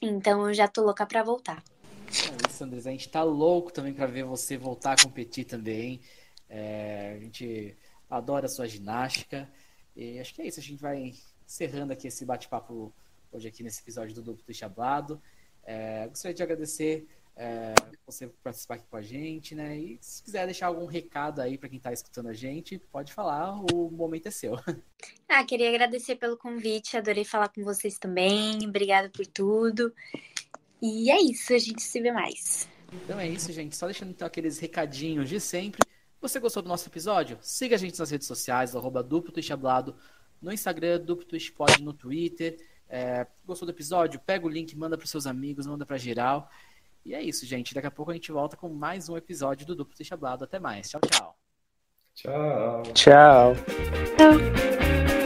Então, eu já tô louca pra voltar. É isso, Andres. A gente tá louco também para ver você voltar a competir também. A gente adora a sua ginástica. E acho que é isso. A gente vai encerrando aqui esse bate-papo hoje aqui nesse episódio do Duplo Chablado. Gostaria de agradecer você por participar aqui com a gente, né? E se quiser deixar algum recado aí para quem está escutando a gente, pode falar, o momento é seu. Queria agradecer pelo convite, adorei falar com vocês também. Obrigada por tudo. E é isso, a gente se vê mais. Então é isso, gente. Só deixando então aqueles recadinhos de sempre. Você gostou do nosso episódio? Siga a gente nas redes sociais, @duplo_chablado, no Instagram, duplo_pod, no Twitter. Gostou do episódio? Pega o link, manda para seus amigos, manda para geral. E é isso, gente. Daqui a pouco a gente volta com mais um episódio do Duplo Chablado. Até mais. Tchau, tchau. Tchau. Tchau. Tchau.